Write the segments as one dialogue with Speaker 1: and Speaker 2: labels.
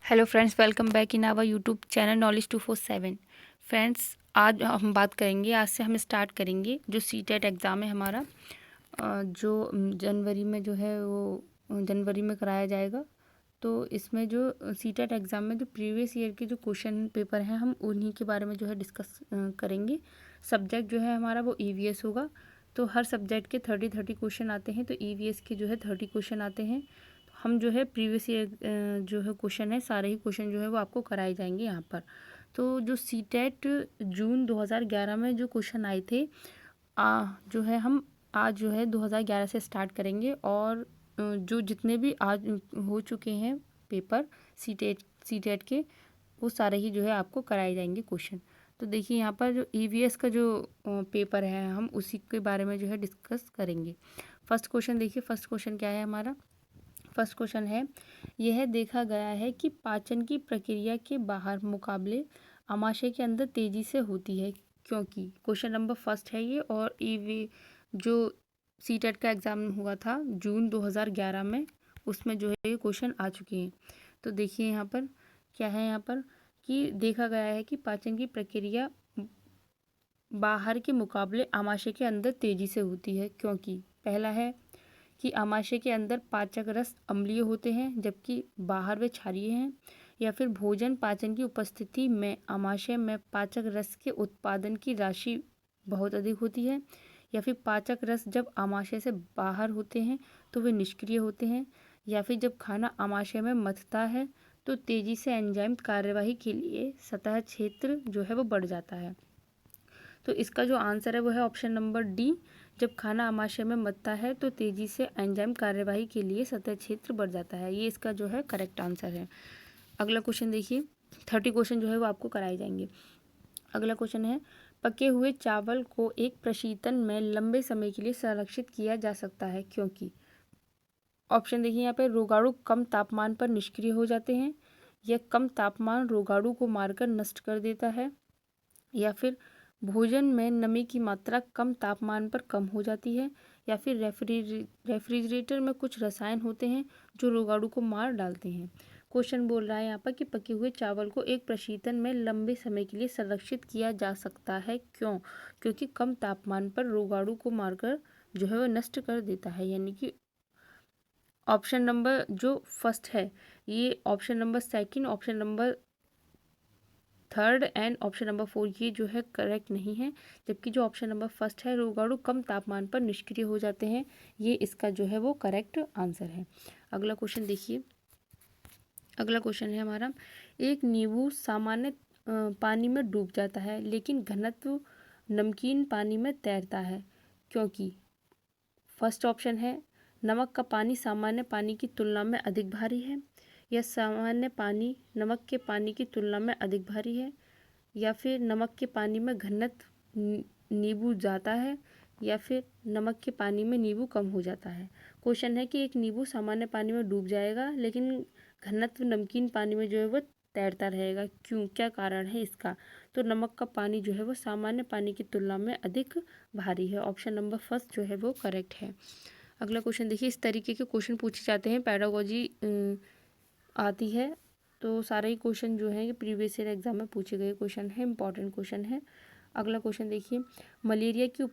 Speaker 1: Hello friends, welcome back in our YouTube channel knowledge 247। Friends, आज हम बात करेंगे, आज से हम स्टार्ट करेंगे जो सीटेट एग्ज़ाम है हमारा, जो जनवरी में जो है वो जनवरी में कराया जाएगा। तो इसमें जो सीटेट एग्ज़ाम में जो प्रीवियस ईयर के जो क्वेश्चन पेपर हैं, हम उन्हीं के बारे में जो है डिस्कस करेंगे। सब्जेक्ट जो है हमारा वो ईवीएस होगा। तो हर सब्जेक्ट के 30 क्वेश्चन आते हैं, तो ईवीएस के जो है 30 क्वेश्चन आते हैं। हम जो है प्रीवियस ईयर जो है क्वेश्चन है, सारे ही क्वेश्चन जो है वो आपको कराए जाएंगे यहाँ पर। तो जो सीटेट जून 2011 में जो क्वेश्चन आए थे, जो है हम आज जो है 2011 से स्टार्ट करेंगे, और जो जितने भी आज हो चुके हैं पेपर सीटेट के, वो सारे ही जो है आपको कराए जाएंगे क्वेश्चन। तो देखिए यहाँ पर जो ईवीएस का जो पेपर है, हम उसी के बारे में जो है डिस्कस करेंगे। फर्स्ट क्वेश्चन देखिए, फर्स्ट क्वेश्चन क्या है हमारा। फर्स्ट क्वेश्चन है, यह देखा गया है कि पाचन की प्रक्रिया के बाहर मुकाबले आमाशय के अंदर तेजी से होती है, क्योंकि क्वेश्चन नंबर फर्स्ट है ये। और ईवी जो सीटेट का एग्ज़ाम हुआ था जून 2011 में, उसमें जो है ये क्वेश्चन आ चुके हैं। तो देखिए यहाँ पर क्या है, यहाँ पर कि देखा गया है कि पाचन की प्रक्रिया बाहर के मुकाबले आमाशय के अंदर तेजी से होती है, क्योंकि पहला है कि आमाशय के अंदर पाचक रस अम्लीय होते हैं जबकि बाहर वे क्षारीय हैं, या फिर भोजन पाचन की उपस्थिति में आमाशय में पाचक रस के उत्पादन की राशि बहुत अधिक होती है, या फिर पाचक रस जब आमाशय से बाहर होते हैं तो वे निष्क्रिय होते हैं, या फिर जब खाना आमाशय में मथता है तो तेजी से एंजाइम कार्यवाही के लिए सतह क्षेत्र जो है वो बढ़ जाता है। तो इसका जो आंसर है वो है ऑप्शन नंबर डी। जब खाना आमाशय में मथता है तो तेजी से एंजाइम कार्यवाही के लिए सतह क्षेत्र बढ़ जाता है। ये इसका जो है करेक्ट आंसर है। अगला क्वेश्चन देखिए, 30 क्वेश्चन जो है वो आपको कराए जाएंगे। अगला क्वेश्चन है, पके हुए चावल को एक प्रशीतन में लंबे समय के लिए संरक्षित किया जा सकता है, क्योंकि ऑप्शन देखिए यहाँ पे, रोगाणु कम तापमान पर निष्क्रिय हो जाते हैं, या कम तापमान रोगाणु को मारकर नष्ट कर देता है, या फिर भोजन में नमी की मात्रा कम तापमान पर कम हो जाती है, या फिर रेफ्रिजरेटर में कुछ रसायन होते हैं जो रोगाणु को मार डालते हैं। क्वेश्चन बोल रहा है यहाँ पर कि पके हुए चावल को एक प्रशीतन में लंबे समय के लिए संरक्षित किया जा सकता है, क्यों? क्योंकि कम तापमान पर रोगाणु को मारकर जो है वह नष्ट कर देता है। यानी कि ऑप्शन नंबर जो फर्स्ट है, ये option number second, option number third and option number 4 ये जो है करेक्ट नहीं है, जबकि जो ऑप्शन नंबर फर्स्ट है, रोगाणु कम तापमान पर निष्क्रिय हो जाते हैं, ये इसका जो है वो करेक्ट आंसर है। अगला क्वेश्चन देखिए, अगला क्वेश्चन है हमारा, एक नींबू सामान्य पानी में डूब जाता है लेकिन घनत्व नमकीन पानी में तैरता है, क्योंकि फर्स्ट ऑप्शन है, नमक का पानी सामान्य पानी की तुलना में अधिक भारी है, या सामान्य पानी नमक के पानी की तुलना में अधिक भारी है, या फिर नमक के पानी में घनत्व नींबू जाता है, या फिर नमक के पानी में नींबू कम हो जाता है। क्वेश्चन है कि एक नींबू सामान्य पानी में डूब जाएगा लेकिन घनत्व नमकीन पानी में जो है वो तैरता रहेगा, क्यों, क्या कारण है इसका? तो नमक का पानी जो है वो सामान्य पानी की तुलना में अधिक भारी है। ऑप्शन नंबर फर्स्ट जो है वो करेक्ट है। अगला क्वेश्चन देखिए, इस तरीके के क्वेश्चन पूछे जाते हैं, पैडागोजी आती है। तो सारे ही क्वेश्चन जो हैं ये प्रीवियस ईयर एग्जाम में पूछे गए क्वेश्चन है, इंपॉर्टेंट क्वेश्चन है। अगला क्वेश्चन देखिए, मलेरिया की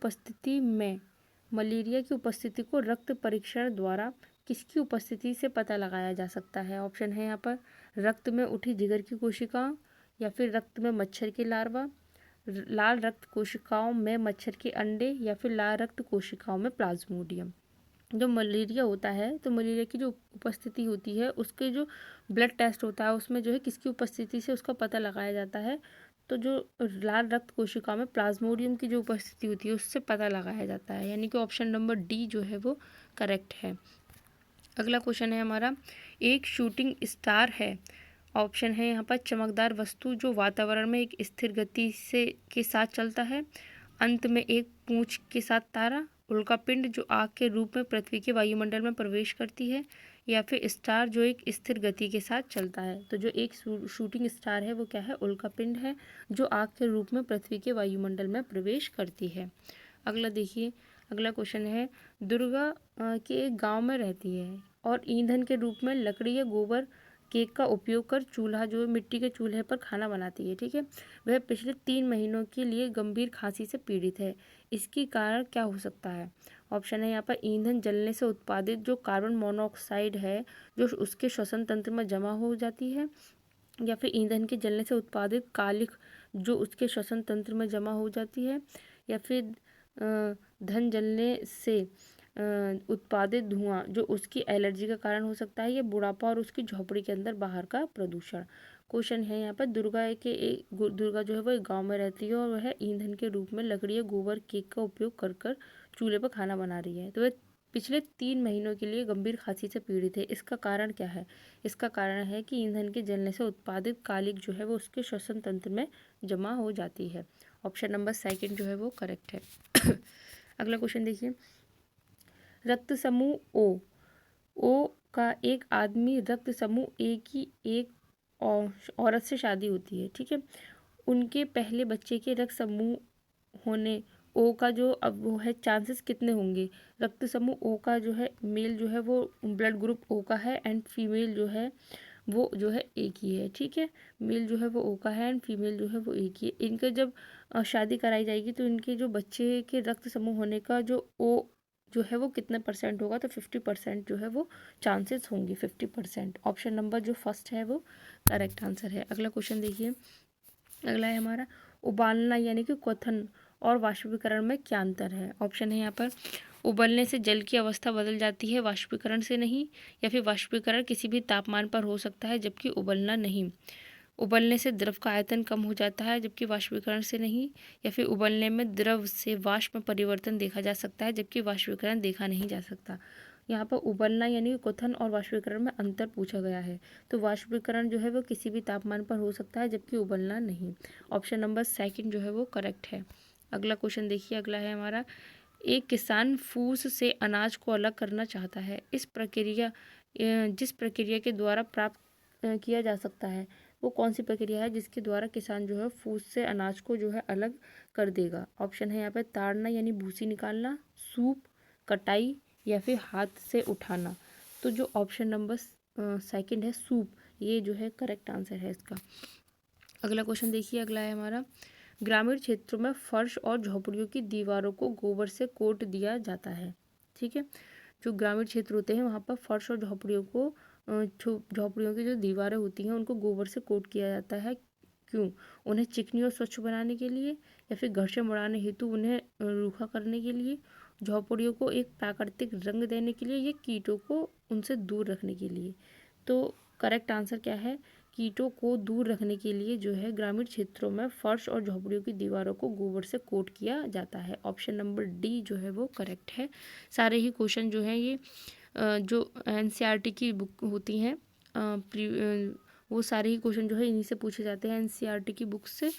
Speaker 1: उपस्थिति को रक्त परीक्षण द्वारा किसकी उपस्थिति से पता लगाया जा सकता है? ऑप्शन है यहाँ पर, रक्त में उठी जिगर की कोशिकाओं, या फिर रक्त में मच्छर के लार्वा, लाल रक्त कोशिकाओं में मच्छर के अंडे, या फिर लाल रक्त कोशिकाओं में प्लाज्मोडियम। जो मलेरिया होता है, तो मलेरिया की जो उपस्थिति होती है, उसके जो ब्लड टेस्ट होता है उसमें जो है किसकी उपस्थिति से उसका पता लगाया जाता है? तो जो लाल रक्त कोशिकाओं में प्लाज्मोडियम की जो उपस्थिति होती है उससे पता लगाया जाता है। यानी कि ऑप्शन नंबर डी जो है वो करेक्ट है। अगला क्वेश्चन है हमारा, एक शूटिंग स्टार है। ऑप्शन है यहाँ पर, चमकदार वस्तु जो वातावरण में एक स्थिर गति से के साथ चलता है, अंत में एक पूंछ के साथ तारा, उल्कापिंड जो आग के रूप में पृथ्वी के वायुमंडल में प्रवेश करती है, या फिर स्टार जो एक स्थिर गति के साथ चलता है। तो जो एक शूटिंग स्टार है वो क्या है? उल्कापिंड है, जो आग के रूप में पृथ्वी के वायुमंडल में प्रवेश करती है। अगला देखिए, अगला क्वेश्चन है, दुर्गा के एक गांव में रहती है और ईंधन के रूप में लकड़ी या गोबर केक का उपयोग कर चूल्हा जो है मिट्टी के चूल्हे पर खाना बनाती है, ठीक है, वह पिछले 3 महीनों के लिए गंभीर खांसी से पीड़ित है। इसकी कारण क्या हो सकता है? ऑप्शन है यहाँ पर ईंधन जलने से उत्पादित जो कार्बन मोनोऑक्साइड है जो उसके श्वसन तंत्र में जमा हो जाती है, या फिर ईंधन के जलने से उत्पादित कालिख जो उसके श्वसन तंत्र में जमा हो जाती है, या फिर धन जलने से उत्पादित धुआं जो उसकी एलर्जी का कारण हो सकता है, या बुढ़ापा और उसकी झोपड़ी के अंदर बाहर का प्रदूषण। क्वेश्चन है यहाँ पर दुर्गा जो है वो एक गांव में रहती है और वह ईंधन के रूप में लकड़ी या गोबर केक का उपयोग कर कर चूल्हे पर खाना बना रही है। तो वह पिछले 3 महीनों के लिए गंभीर खांसी से पीड़ित है। इसका कारण क्या है? इसका कारण है कि ईंधन के जलने से उत्पादित कालिख जो है वो उसके श्वसन तंत्र में जमा हो जाती है। ऑप्शन नंबर सेकंड जो है वो करेक्ट है। अगला क्वेश्चन देखिए, रक्त समूह ओ का एक आदमी रक्त समूह ए की एक औरत से शादी होती है, ठीक है, उनके पहले बच्चे के रक्त समूह होने ओ का जो अब वो है चांसेस कितने होंगे? रक्त समूह ओ का जो है मेल जो है वो ब्लड ग्रुप ओ का है एंड फीमेल जो है वो जो है एक ही है, ठीक है, मेल जो है वो ओ का है एंड फीमेल जो है वो एक ही है। इनके जब शादी कराई जाएगी तो इनके जो बच्चे के रक्त समूह होने का जो ओ जो है वो कितने परसेंट होगा? तो 50% जो है वो चांसेस होंगे, 50%। ऑप्शन नंबर जो फर्स्ट है वो करेक्ट आंसर है। अगला क्वेश्चन देखिए, अगला है हमारा उबालना यानी कि क्वथन और वाष्पीकरण में क्या अंतर है? ऑप्शन है यहाँ पर उबलने से जल की अवस्था बदल जाती है, वाष्पीकरण से नहीं, या फिर वाष्पीकरण किसी भी तापमान पर हो सकता है जबकि उबलना नहीं। उबलने से द्रव का आयतन कम हो जाता है जबकि वाष्पीकरण से नहीं, या फिर उबलने में द्रव से वाष्प में परिवर्तन देखा जा सकता है जबकि वाष्पीकरण देखा नहीं जा सकता। यहाँ पर उबलना यानी कि क्वथन और वाष्पीकरण में अंतर पूछा गया है। तो वाष्पीकरण जो है वो किसी भी तापमान पर हो सकता है जबकि उबलना नहीं। ऑप्शन नंबर सेकंड जो है वो करेक्ट है। अगला क्वेश्चन देखिए, अगला है हमारा एक किसान फूस से अनाज को अलग करना चाहता है। जिस प्रक्रिया के द्वारा प्राप्त किया जा सकता है वो कौन सी प्रक्रिया है जिसके द्वारा किसान जो है फूस से अनाज को जो है अलग कर देगा? ऑप्शन है यहाँ पे ताड़ना यानी भूसी निकालना, सूप, कटाई, या फिर हाथ से उठाना। तो जो ऑप्शन नंबर सेकंड है सूप, ये जो है करेक्ट आंसर है इसका। अगला क्वेश्चन देखिए, अगला है हमारा ग्रामीण क्षेत्रों में फर्श और झोपड़ियों की दीवारों को गोबर से कोट दिया जाता है, ठीक है, जो ग्रामीण क्षेत्र होते हैं वहाँ पर फर्श और झोपड़ियों को झोपड़ियों की जो दीवारें होती हैं उनको गोबर से कोट किया जाता है। क्यों? उन्हें चिकनी और स्वच्छ बनाने के लिए, या फिर घर्षण बढ़ाने हेतु उन्हें रूखा करने के लिए, झोपड़ियों को एक प्राकृतिक रंग देने के लिए, या कीटों को उनसे दूर रखने के लिए? तो करेक्ट आंसर क्या है? कीटों को दूर रखने के लिए जो है ग्रामीण क्षेत्रों में फर्श और झोपड़ियों की दीवारों को गोबर से कोट किया जाता है। ऑप्शन नंबर डी जो है वो करेक्ट है। सारे ही क्वेश्चन जो हैं ये जो एनसीईआरटी की बुक होती हैं वो सारे ही क्वेश्चन जो है इन्हीं से पूछे जाते हैं एनसीईआरटी की बुक से।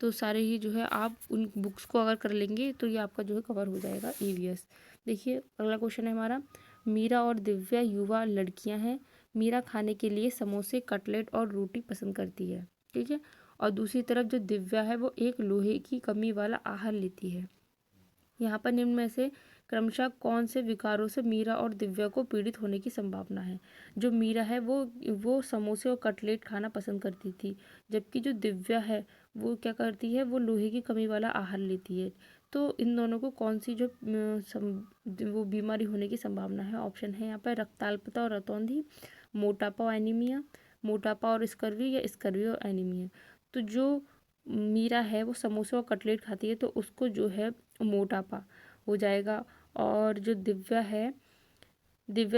Speaker 1: तो सारे ही जो है आप उन बुक्स को अगर कर लेंगे तो ये आपका जो है कवर हो जाएगा ईवीएस। देखिए अगला क्वेश्चन है हमारा, मीरा और दिव्या युवा लड़कियां हैं। मीरा खाने के लिए समोसे, कटलेट और रोटी पसंद करती है, ठीक है, और दूसरी तरफ जो दिव्या है वो एक लोहे की कमी वाला आहार लेती है। यहाँ पर निम्न में से क्रमशः कौन से विकारों से मीरा और दिव्या को पीड़ित होने की संभावना है? जो मीरा है वो समोसे और कटलेट खाना पसंद करती थी, जबकि जो दिव्या है वो क्या करती है, वो लोहे की कमी वाला आहार लेती है। तो इन दोनों को कौन सी जो वो बीमारी होने की संभावना है? ऑप्शन है यहाँ पर रक्ताल्पता और रतौंधी, मोटापा और एनीमिया, मोटापा और स्कर्वी, या स्कर्वी और एनीमिया। तो जो मीरा है वो समोसे और कटलेट खाती है तो उसको जो है मोटापा हो जाएगा, और जो दिव्या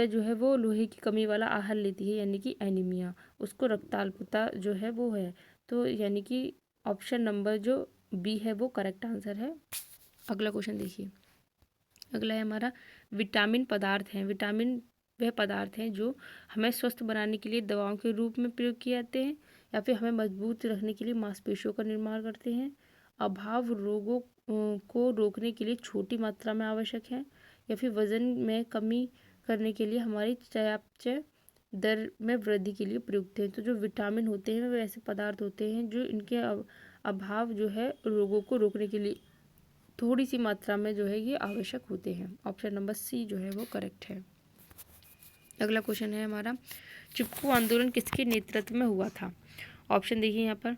Speaker 1: जो है वो लोहे की कमी वाला आहार लेती है यानी कि एनीमिया, उसको रक्ताल्पता जो है वो है। तो यानी कि ऑप्शन नंबर जो बी है वो करेक्ट आंसर है। अगला क्वेश्चन देखिए, अगला है हमारा विटामिन पदार्थ हैं। विटामिन वह पदार्थ हैं जो हमें स्वस्थ बनाने के लिए दवाओं के रूप में प्रयोग किए जाते हैं, या फिर हमें मजबूत रखने के लिए मांसपेशियों का निर्माण करते हैं, अभाव रोगों को रोकने के लिए छोटी मात्रा में आवश्यक है, या फिर वजन में कमी करने के लिए हमारी चयापचय दर में वृद्धि के लिए प्रयुक्त हैं। तो जो विटामिन होते हैं वे ऐसे पदार्थ होते हैं जो इनके अभाव जो है रोगों को रोकने के लिए थोड़ी सी मात्रा में जो है ये आवश्यक होते हैं। ऑप्शन नंबर सी जो है वो करेक्ट है। अगला क्वेश्चन है हमारा, चिपको आंदोलन किसके नेतृत्व में हुआ था? ऑप्शन देखिए यहाँ पर,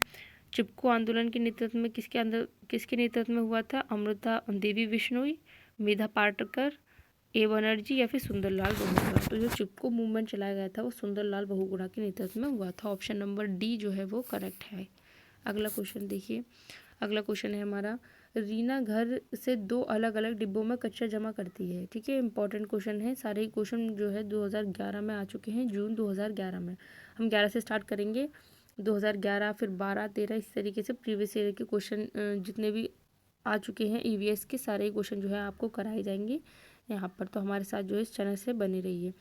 Speaker 1: चिपको आंदोलन के नेतृत्व में किसके नेतृत्व में हुआ था? अमृता देवी बिश्नोई, मेधा पाटकर, ए बनर्जी या फिर सुंदरलाल बहुगुणा। तो जो चिपको मूवमेंट चलाया गया था वो सुंदरलाल बहुगुणा के नेतृत्व में हुआ था। ऑप्शन नंबर डी जो है वो करेक्ट है। अगला क्वेश्चन देखिए, अगला क्वेश्चन है हमारा, रीना घर से 2 अलग अलग डिब्बों में कचरा जमा करती है। ठीक है, इंपॉर्टेंट क्वेश्चन है, सारे ही क्वेश्चन जो है 2011 में आ चुके हैं, जून 2011 में। हम 11 से स्टार्ट करेंगे, 2011 फिर 12, 13 इस तरीके से प्रीवियस ईयर के क्वेश्चन जितने भी आ चुके हैं ईवीएस के सारे ही क्वेश्चन जो है आपको कराए जाएंगे यहाँ पर। तो हमारे साथ जो है इस चैनल से बने रहिए।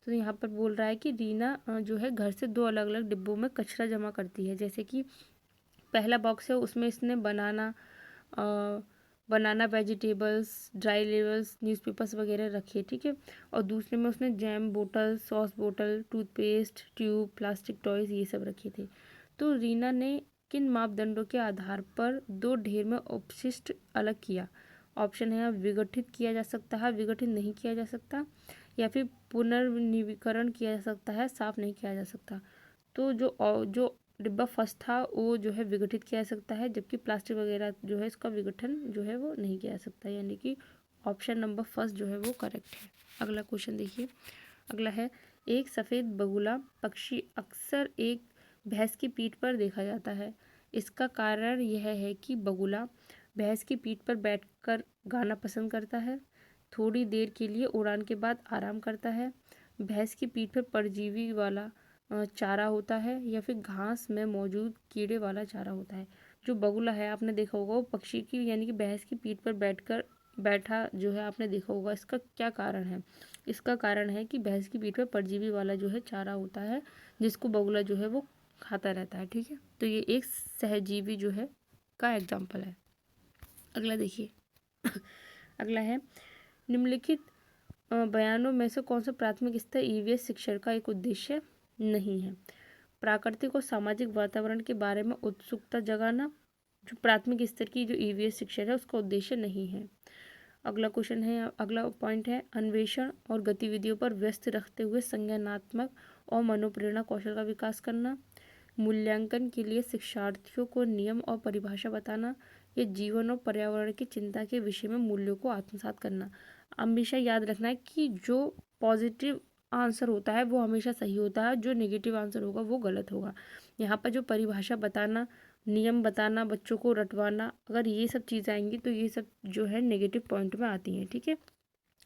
Speaker 1: तो यहाँ पर बोल रहा है कि रीना जो है घर से 2 अलग अलग डिब्बों में कचरा जमा करती है। जैसे कि पहला बॉक्स है उसमें इसने बनाना वेजिटेबल्स, ड्राई लेवल्स, न्यूज़पेपर्स वगैरह रखे। ठीक है, और दूसरे में उसने जैम बोतल, सॉस बोतल, टूथपेस्ट ट्यूब, प्लास्टिक टॉयज़ ये सब रखे थे। तो रीना ने किन मापदंडों के आधार पर 2 ढेर में अपशिष्ट अलग किया? ऑप्शन है विघटित किया जा सकता है, विघटित नहीं किया जा सकता, या फिर पुनर्नवीकरण किया जा सकता है, साफ नहीं किया जा सकता। तो जो डिब्बा फर्स्ट था वो जो है विघटित किया जा सकता है, जबकि प्लास्टिक वगैरह जो है इसका विघटन जो है वो नहीं किया जा सकता, यानी कि ऑप्शन नंबर फर्स्ट जो है वो करेक्ट है। अगला क्वेश्चन देखिए, अगला है, एक सफ़ेद बगुला पक्षी अक्सर एक भैंस की पीठ पर देखा जाता है। इसका कारण यह है कि बगुला भैंस की पीठ पर बैठकर गाना पसंद करता है, थोड़ी देर के लिए उड़ान के बाद आराम करता है, भैंस की पीठ पर परजीवी वाला चारा होता है, या फिर घास में मौजूद कीड़े वाला चारा होता है। जो बगुला है आपने देखा होगा वो पक्षी की यानी कि भैंस की पीठ पर बैठा जो है आपने देखा होगा। इसका क्या कारण है? इसका कारण है कि भैंस की पीठ पर परजीवी वाला जो है चारा होता है, जिसको बगुला जो है वो खाता रहता है। ठीक है, तो ये एक सहजीवी जो है का एग्जाम्पल है। अगला देखिए अगला है, निम्नलिखित बयानों में से कौन सा प्राथमिक स्तर ईवीएस शिक्षण का एक उद्देश्य नहीं है? प्राकृतिक और सामाजिक वातावरण के बारे में उत्सुकता जगाना जो प्राथमिक स्तर की जो ईवीएस शिक्षण है उसका उद्देश्य नहीं है। अगला क्वेश्चन है, अगला पॉइंट है, अन्वेषण और गतिविधियों पर व्यस्त रखते हुए संज्ञानात्मक और मनोप्रेरणा कौशल का विकास करना, मूल्यांकन के लिए शिक्षार्थियों को नियम और परिभाषा बताना, या जीवन और पर्यावरण की चिंता के विषय में मूल्यों को आत्मसात करना। हमेशा याद रखना है कि जो पॉजिटिव आंसर होता है वो हमेशा सही होता है, जो नेगेटिव आंसर होगा वो गलत होगा। यहाँ पर जो परिभाषा बताना, नियम बताना, बच्चों को रटवाना, अगर ये सब चीज़ें आएंगी तो ये सब जो है नेगेटिव पॉइंट में आती हैं। ठीक है,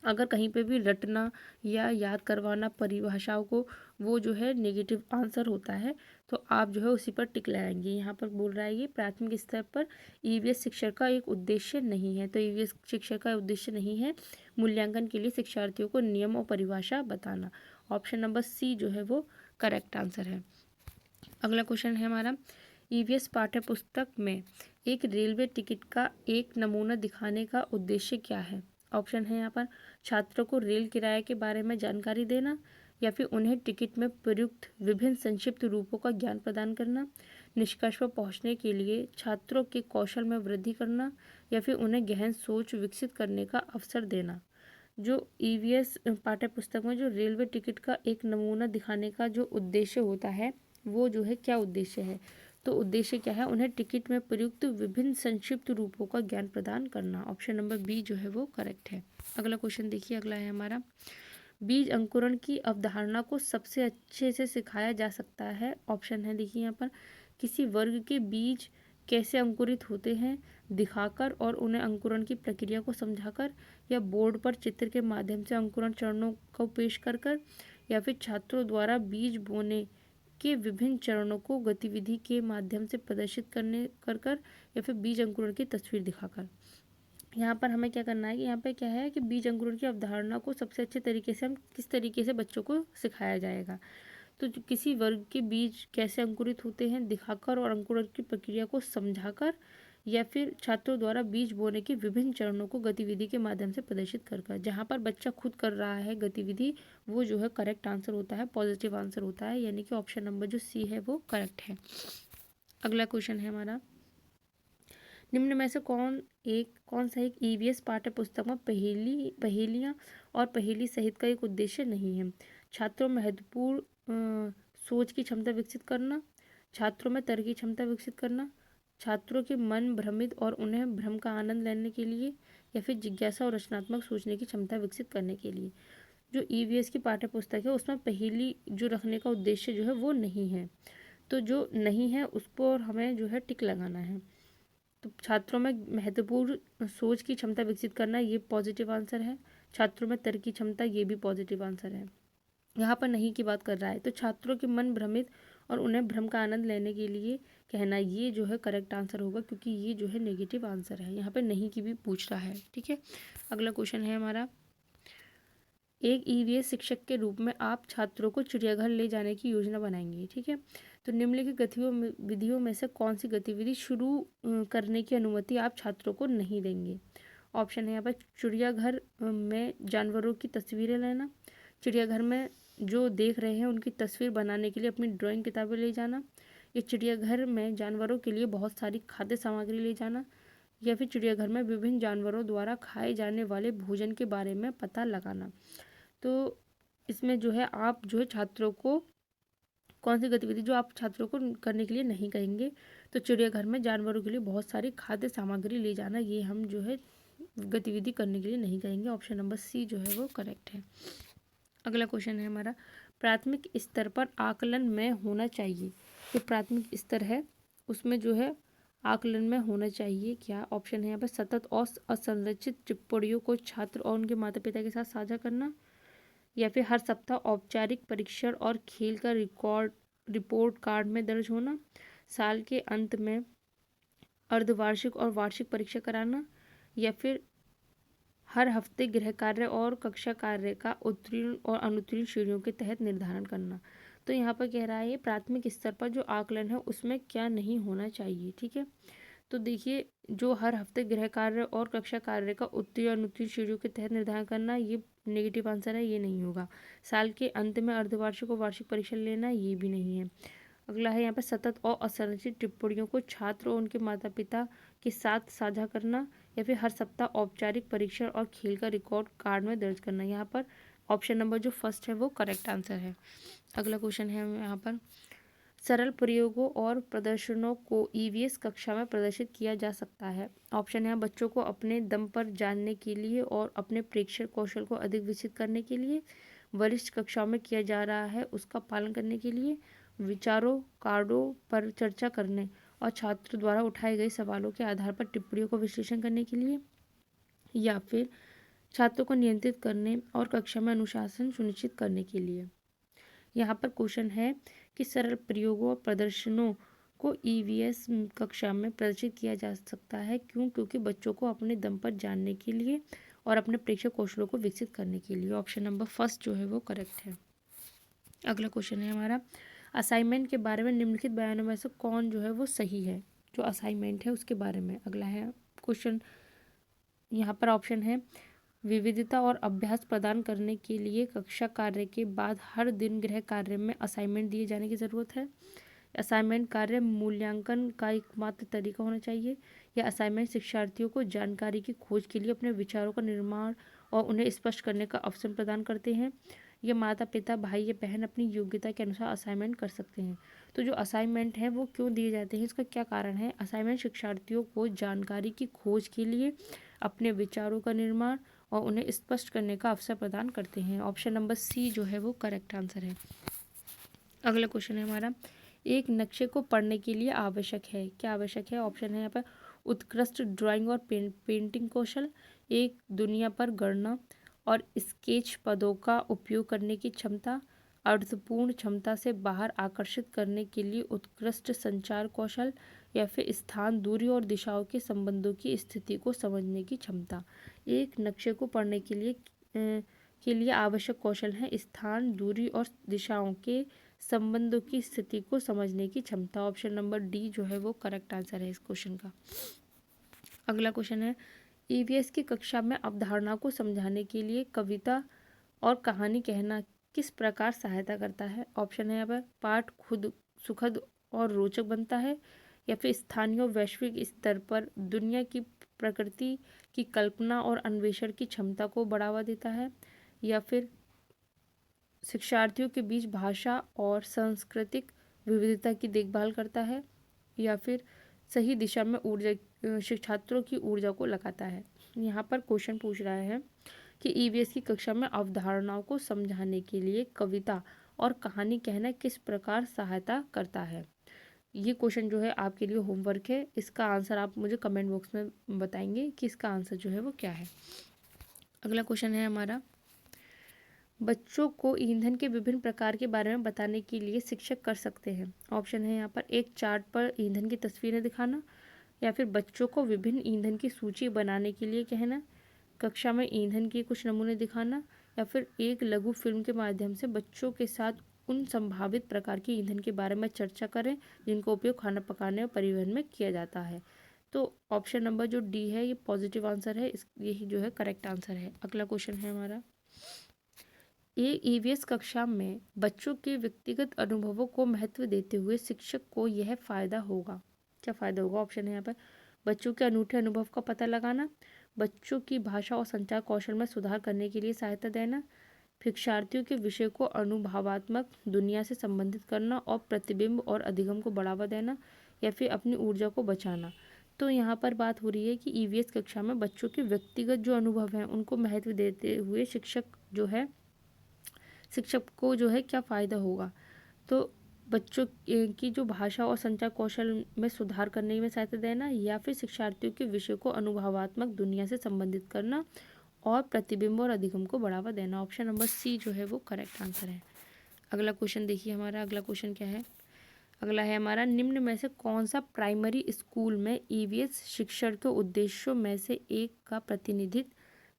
Speaker 1: अगर कहीं पे भी रटना या याद करवाना परिभाषाओं को, वो जो है नेगेटिव आंसर होता है, तो आप जो है उसी पर टिक लगाएंगे। यहाँ पर बोल रहा है ये प्राथमिक स्तर पर ईवीएस शिक्षण का एक उद्देश्य नहीं है। तो ईवीएस शिक्षण का उद्देश्य नहीं है मूल्यांकन के लिए शिक्षार्थियों को नियम और परिभाषा बताना। ऑप्शन नंबर सी जो है वो करेक्ट आंसर है। अगला क्वेश्चन है हमारा, ईवीएस पाठ्य पुस्तक में एक रेलवे टिकट का एक नमूना दिखाने का उद्देश्य क्या है? ऑप्शन है यहाँ पर, छात्रों को रेल किराए के बारे में जानकारी देना, या फिर उन्हें टिकट में प्रयुक्त विभिन्न संक्षिप्त रूपों का ज्ञान प्रदान करना, निष्कर्ष पर पहुँचने के लिए छात्रों के कौशल में वृद्धि करना, या फिर उन्हें गहन सोच विकसित करने का अवसर देना। जो ईवीएस पाठ्य पुस्तक में जो रेलवे टिकट का एक नमूना दिखाने का जो उद्देश्य होता है वो जो है क्या उद्देश्य है? तो उद्देश्य क्या है? उन्हें टिकट में प्रयुक्त विभिन्न संक्षिप्त रूपों का ज्ञान प्रदान करना। ऑप्शन नंबर बी जो है वो करेक्ट है। अगला क्वेश्चन देखिए, अगला है हमारा, बीज अंकुरण की अवधारणा को सबसे अच्छे से सिखाया जा सकता है। ऑप्शन है देखिए यहाँ पर, किसी वर्ग के बीज कैसे अंकुरित होते हैं दिखाकर और उन्हें अंकुरण की प्रक्रिया को समझाकर, या बोर्ड पर चित्र के माध्यम से अंकुरण चरणों को पेश कर, या फिर छात्रों द्वारा बीज बोने के विभिन्न चरणों को गतिविधि के माध्यम से प्रदर्शित कर, या फिर बीज अंकुरण की तस्वीर दिखाकर। यहाँ पर हमें क्या करना है कि यहाँ पे क्या है कि बीज अंकुरण की अवधारणा को सबसे अच्छे तरीके से हम किस तरीके से बच्चों को सिखाया जाएगा। तो किसी वर्ग के बीज कैसे अंकुरित होते हैं दिखाकर और अंकुरण की प्रक्रिया को समझाकर, या फिर छात्रों द्वारा बीज बोने के विभिन्न चरणों को गतिविधि के माध्यम से प्रदर्शित कर। जहाँ पर बच्चा खुद कर रहा है गतिविधि वो जो है करेक्ट आंसर होता है, पॉजिटिव आंसर होता है, यानी कि ऑप्शन नंबर जो सी है वो करेक्ट है। अगला क्वेश्चन है हमारा, निम्न में से कौन सा एक ईवीएस पाठ्य पुस्तक में पहेलियाँ और पहेली सहित का एक उद्देश्य नहीं है? छात्रों में महत्वपूर्ण सोच की क्षमता विकसित करना, छात्रों में तर्क की क्षमता विकसित करना, छात्रों के मन भ्रमित और उन्हें भ्रम का आनंद लेने के लिए, या फिर जिज्ञासा और रचनात्मक सोचने की क्षमता विकसित करने के लिए। जो ईवीएस की पाठ्य पुस्तक है उसमें पहली जो रखने का उद्देश्य जो है वो नहीं है, तो जो नहीं है उस पर हमें जो है टिक लगाना है। तो छात्रों में महत्वपूर्ण सोच की क्षमता विकसित करना ये पॉजिटिव आंसर है। छात्रों में तर्क की क्षमता ये भी पॉजिटिव आंसर है। यहाँ पर नहीं की बात कर रहा है, तो छात्रों के मन भ्रमित और उन्हें भ्रम का आनंद लेने के लिए कहना, ये जो है करेक्ट आंसर होगा, क्योंकि ये जो है नेगेटिव आंसर है। यहाँ पर नहीं की भी पूछ रहा है। ठीक है, अगला क्वेश्चन है हमारा, एक ईवीएस शिक्षक के रूप में आप छात्रों को चिड़ियाघर ले जाने की योजना बनाएंगे। ठीक है, तो निम्नलिखित गतिविधियों में से कौन सी गतिविधि शुरू करने की अनुमति आप छात्रों को नहीं देंगे। ऑप्शन है यहाँ पर, चिड़ियाघर में जानवरों की तस्वीरें लेना, चिड़ियाघर में जो देख रहे हैं उनकी तस्वीर बनाने के लिए अपनी ड्राइंग किताबें ले जाना, या चिड़ियाघर में जानवरों के लिए बहुत सारी खाद्य सामग्री ले जाना, या फिर चिड़ियाघर में विभिन्न जानवरों द्वारा खाए जाने वाले भोजन के बारे में पता लगाना। तो इसमें जो है आप जो है छात्रों को कौन सी गतिविधि जो आप छात्रों को करने के लिए नहीं कहेंगे, तो चिड़ियाघर में जानवरों के लिए बहुत सारी खाद्य सामग्री ले जाना, ये हम जो है गतिविधि करने के लिए नहीं कहेंगे। ऑप्शन नंबर सी जो है वो करेक्ट है। अगला क्वेश्चन है हमारा, प्राथमिक स्तर पर आकलन में होना चाहिए। जो प्राथमिक स्तर है उसमें जो है आकलन में होना चाहिए क्या। ऑप्शन है यहाँ पर, सतत और असंरचित टिप्पणियों को छात्र और उनके माता पिता के साथ साझा करना, या फिर हर सप्ताह औपचारिक परीक्षण और खेल का रिपोर्ट कार्ड में दर्ज होना, साल के अंत में अर्धवार्षिक और वार्षिक परीक्षा कराना, या फिर हर हफ्ते गृह कार्य और कक्षा कार्य का उत्तीर्ण और अनुत्तीर्ण श्रेणियों के तहत निर्धारण करना। तो यहाँ पर कह रहा है प्राथमिक स्तर पर जो आकलन है उसमें क्या नहीं होना चाहिए। ठीक है, तो देखिए, जो हर हफ्ते गृह कार्य और कक्षा कार्य का उत्तीर्ण अनुत्तीर्ण श्रेणियों के तहत निर्धारण करना, ये नेगेटिव आंसर है, ये नहीं होगा। साल के अंत में अर्धवार्षिक और वार्षिक परीक्षा लेना, ये भी नहीं है। अगला है यहाँ पर, सतत और असंरचित टिप्पणियों को छात्र और उनके माता पिता के साथ साझा करना, या फिर हर सप्ताह औपचारिक परीक्षण और खेल का रिकॉर्ड कार्ड में दर्ज करना। यहाँ पर ऑप्शन नंबर जो फर्स्ट है वो करेक्ट आंसर है। अगला क्वेश्चन है यहाँ पर, सरल प्रयोगों और प्रदर्शनों को ईवीएस कक्षा में प्रदर्शित किया जा सकता है। ऑप्शन है, बच्चों को अपने दम पर जानने के लिए और अपने प्रेक्षण कौशल को अधिक विकसित करने के लिए, वरिष्ठ कक्षाओं में किया जा रहा है उसका पालन करने के लिए, विचारों कार्डों पर चर्चा करने और छात्र द्वारा उठाए गए सवालों के आधार पर टिप्पणियों को विश्लेषण करने के लिए, या फिर छात्रों को नियंत्रित करने और कक्षा में अनुशासन सुनिश्चित करने के लिए। यहाँ पर क्वेश्चन है कि सरल प्रयोगों और प्रदर्शनों को ईवीएस कक्षा में प्रदर्शित किया जा सकता है। क्यों? क्योंकि बच्चों को अपने दम पर जानने के लिए और अपने प्रेक्षक कौशलों को विकसित करने के लिए। ऑप्शन नंबर फर्स्ट जो है वो करेक्ट है। अगला क्वेश्चन है हमारा, असाइनमेंट के बारे में निम्नलिखित बयानों में से कौन जो है वो सही है। जो असाइनमेंट है उसके बारे में अगला है क्वेश्चन। यहाँ पर ऑप्शन है, विविधता और अभ्यास प्रदान करने के लिए कक्षा कार्य के बाद हर दिन गृह कार्य में असाइनमेंट दिए जाने की ज़रूरत है। असाइनमेंट कार्य मूल्यांकन का एकमात्र तरीका होना चाहिए, या असाइनमेंट शिक्षार्थियों को जानकारी की खोज के लिए अपने विचारों का निर्माण और उन्हें स्पष्ट करने का अवसर प्रदान करते हैं। ये माता पिता भाई या बहन अपनी योग्यता के अनुसार असाइनमेंट कर सकते हैं। तो जो असाइनमेंट है वो क्यों दिए जाते हैं, इसका क्या कारण है। असाइनमेंट शिक्षार्थियों को जानकारी की खोज के लिए अपने विचारों का निर्माण और उन्हें स्पष्ट करने का अवसर प्रदान करते हैं। ऑप्शन नंबर सी जो है वो करेक्ट आंसर है। अगला क्वेश्चन है हमारा, एक नक्शे को पढ़ने के लिए आवश्यक है क्या आवश्यक है। ऑप्शन है यहाँ पर, उत्कृष्ट ड्राइंग और पेंटिंग कौशल, एक दुनिया पर गणना और स्केच पदों का उपयोग करने की क्षमता, अर्थपूर्ण क्षमता से बाहर आकर्षित करने के लिए उत्कृष्ट संचार कौशल, या फिर स्थान दूरी और दिशाओं के संबंधों की स्थिति को समझने की क्षमता। एक नक्शे को पढ़ने के लिए आवश्यक कौशल है स्थान दूरी और दिशाओं के संबंधों की स्थिति को समझने की क्षमता। ऑप्शन नंबर डी जो है वो करेक्ट आंसर है इस क्वेश्चन का। अगला क्वेश्चन है, ईवीएस की कक्षा में अवधारणा को समझाने के लिए कविता और कहानी कहना किस प्रकार सहायता करता है। ऑप्शन है यहाँ पर, पाठ खुद सुखद और रोचक बनता है, या फिर स्थानीय और वैश्विक स्तर पर दुनिया की प्रकृति की कल्पना और अन्वेषण की क्षमता को बढ़ावा देता है, या फिर शिक्षार्थियों के बीच भाषा और सांस्कृतिक विविधता की देखभाल करता है, या फिर सही दिशा में छात्रों की ऊर्जा को लगाता है। यहाँ पर क्वेश्चन पूछ रहा है कि ईवीएस की कक्षा में अवधारणाओं को समझाने के लिए कविता और कहानी कहना किस प्रकार सहायता करता है। ये क्वेश्चन जो है आपके लिए होमवर्क है। इसका आंसर आप मुझे कमेंट बॉक्स में बताएंगे कि इसका आंसर जो है वो क्या है। अगला क्वेश्चन है हमारा, बच्चों को ईंधन के विभिन्न प्रकार के बारे में बताने के लिए शिक्षक कर सकते हैं। ऑप्शन है यहाँ पर, एक चार्ट पर ईंधन की तस्वीरें दिखाना, या फिर बच्चों को विभिन्न ईंधन की सूची बनाने के लिए कहना, कक्षा में ईंधन के कुछ नमूने दिखाना, या फिर एक लघु फिल्म के माध्यम से बच्चों के साथ उन संभावित प्रकार के ईंधन के बारे में चर्चा करें जिनका उपयोग खाना पकाने और परिवहन में किया जाता है। तो ऑप्शन नंबर जो डी है ये पॉजिटिव आंसर है, यही जो है करेक्ट आंसर है। अगला क्वेश्चन है हमारा, ईवीएस कक्षा में बच्चों के व्यक्तिगत अनुभवों को महत्व देते हुए शिक्षक को यह फायदा होगा। क्या फायदा होगा? ऑप्शन है यहाँ पर, बच्चों के अनूठे अनुभव का पता लगाना, बच्चों की भाषा और संचार कौशल में सुधार करने के लिए सहायता देना, शिक्षार्थियों के विषय को अनुभवात्मक दुनिया से संबंधित करना और प्रतिबिंब और अधिगम को बढ़ावा देना, या फिर अपनी ऊर्जा को बचाना। तो यहाँ पर बात हो रही है कि ईवीएस कक्षा में बच्चों के व्यक्तिगत जो अनुभव हैं उनको महत्व देते हुए शिक्षक को जो है क्या फ़ायदा होगा। तो बच्चों की जो भाषा और संचार कौशल में सुधार करने में सहायता देना, या फिर शिक्षार्थियों के विषय को अनुभवात्मक दुनिया से संबंधित करना और प्रतिबिंब और अधिगम को बढ़ावा देना। ऑप्शन नंबर सी जो है वो करेक्ट आंसर है। अगला क्वेश्चन देखिए हमारा, अगला क्वेश्चन क्या है? अगला है हमारा, निम्न में से कौन सा प्राइमरी स्कूल में ईवीएस शिक्षण के उद्देश्यों में से एक का प्रतिनिधित्व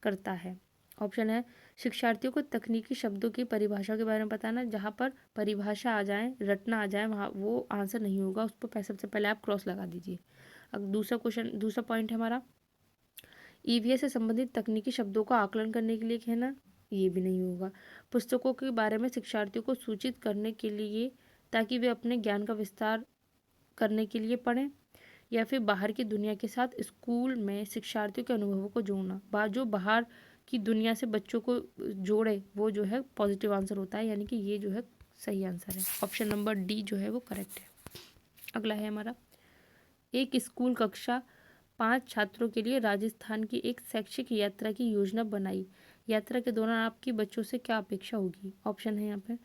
Speaker 1: करता है। ऑप्शन है, शिक्षार्थियों को तकनीकी शब्दों की परिभाषा के बारे में बताना। जहाँ पर परिभाषा आ जाए, रटना आ जाए, वहाँ वो आंसर नहीं होगा, उस पर सबसे पहले आप क्रॉस लगा दीजिए। अब दूसरा पॉइंट है हमारा, ईवीएस से संबंधित तकनीकी शब्दों का आकलन करने के लिए कहना, ये भी नहीं होगा। पुस्तकों के बारे में शिक्षार्थियों को सूचित करने के लिए ताकि वे अपने ज्ञान का विस्तार करने के लिए पढ़ें, या फिर बाहर की दुनिया के साथ स्कूल में शिक्षार्थियों के अनुभवों को जोड़ना। जो बाहर की दुनिया से बच्चों को जोड़े वो जो है पॉजिटिव आंसर होता है, यानी कि ये जो है सही आंसर है। ऑप्शन नंबर डी जो है वो करेक्ट है। अगला है हमारा, एक स्कूल कक्षा 5 छात्रों के लिए राजस्थान की एक शैक्षिक यात्रा की योजना बनाई। यात्रा के दौरान आपकी बच्चों से क्या अपेक्षा होगी? ऑप्शन है यहाँ पे,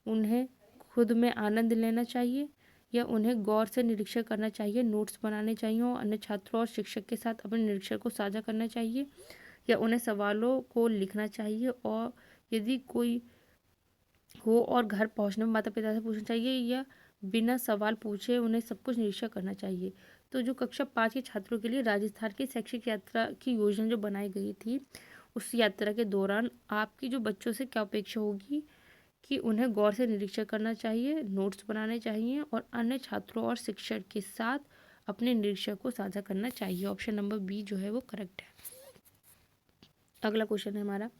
Speaker 1: उन्हें खुद में आनंद लेना चाहिए, या उन्हें गौर से निरीक्षण करना चाहिए, नोट्स बनाने चाहिए और अन्य छात्रों और शिक्षक के साथ अपने निरीक्षण को साझा करना चाहिए, या उन्हें सवालों को लिखना चाहिए और यदि कोई हो और घर पहुंचने में माता पिता से पूछना चाहिए, या बिना सवाल पूछे उन्हें सब कुछ निरीक्षण करना चाहिए। तो जो कक्षा 5 के छात्रों के लिए राजस्थान की शैक्षिक यात्रा की योजना जो बनाई गई थी, उस यात्रा के दौरान आपकी जो बच्चों से क्या अपेक्षा होगी कि उन्हें गौर से निरीक्षण करना चाहिए, नोट्स बनाने चाहिए और अन्य छात्रों और शिक्षक के साथ अपने निरीक्षण को साझा करना चाहिए। ऑप्शन नंबर बी जो है वो करेक्ट है। अगला क्वेश्चन है हमारा,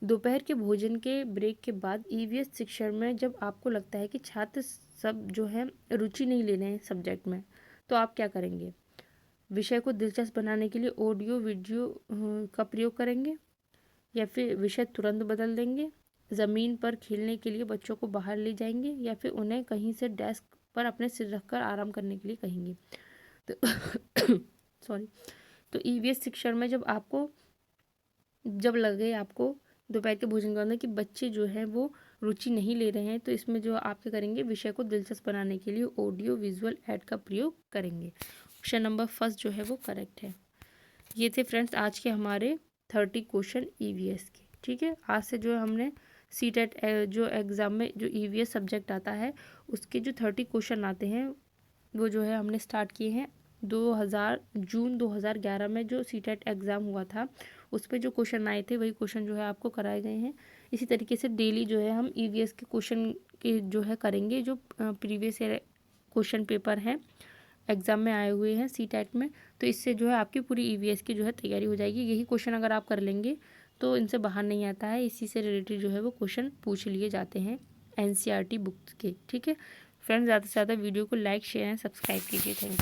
Speaker 1: दोपहर के भोजन के ब्रेक के बाद ईवीएस शिक्षण में जब आपको लगता है कि छात्र सब जो है रुचि नहीं ले रहे हैं सब्जेक्ट में, तो आप क्या करेंगे? विषय को दिलचस्प बनाने के लिए ऑडियो वीडियो का प्रयोग करेंगे, या फिर विषय तुरंत बदल देंगे, ज़मीन पर खेलने के लिए बच्चों को बाहर ले जाएंगे, या फिर उन्हें कहीं से डेस्क पर अपने सिर रखकर आराम करने के लिए कहेंगे। तो ईवीएस शिक्षण में जब लगे आपको दोपहर के भोजन के बाद कि बच्चे जो हैं वो रुचि नहीं ले रहे हैं, तो इसमें जो आप क्या करेंगे, विषय को दिलचस्प बनाने के लिए ऑडियो विजुअल ऐड का प्रयोग करेंगे। ऑप्शन नंबर फर्स्ट जो है वो करेक्ट है। ये थे फ्रेंड्स आज के हमारे 30 क्वेश्चन ईवीएस के। ठीक है, आज से जो हमने सीटेट जो एग्ज़ाम में जो ईवीएस सब्जेक्ट आता है उसके जो 30 क्वेश्चन आते हैं वो जो है हमने स्टार्ट किए हैं। जून 2011 में जो सीटेट एग्ज़ाम हुआ था उस पर जो क्वेश्चन आए थे वही क्वेश्चन जो है आपको कराए गए हैं। इसी तरीके से डेली जो है हम ईवीएस के क्वेश्चन के जो है करेंगे, जो प्रीवियस ईयर क्वेश्चन पेपर हैं एग्ज़ाम में आए हुए हैं सीटेट में, तो इससे जो है आपकी पूरी ईवीएस की जो है तैयारी हो जाएगी। यही क्वेश्चन अगर आप कर लेंगे तो इनसे बाहर नहीं आता है, इसी से रिलेटेड जो है वो क्वेश्चन पूछ लिए जाते हैं एनसीईआरटी बुक के। ठीक है फ्रेंड्स, ज़्यादा से ज़्यादा वीडियो को लाइक शेयर एंड सब्सक्राइब कीजिए। Thank you.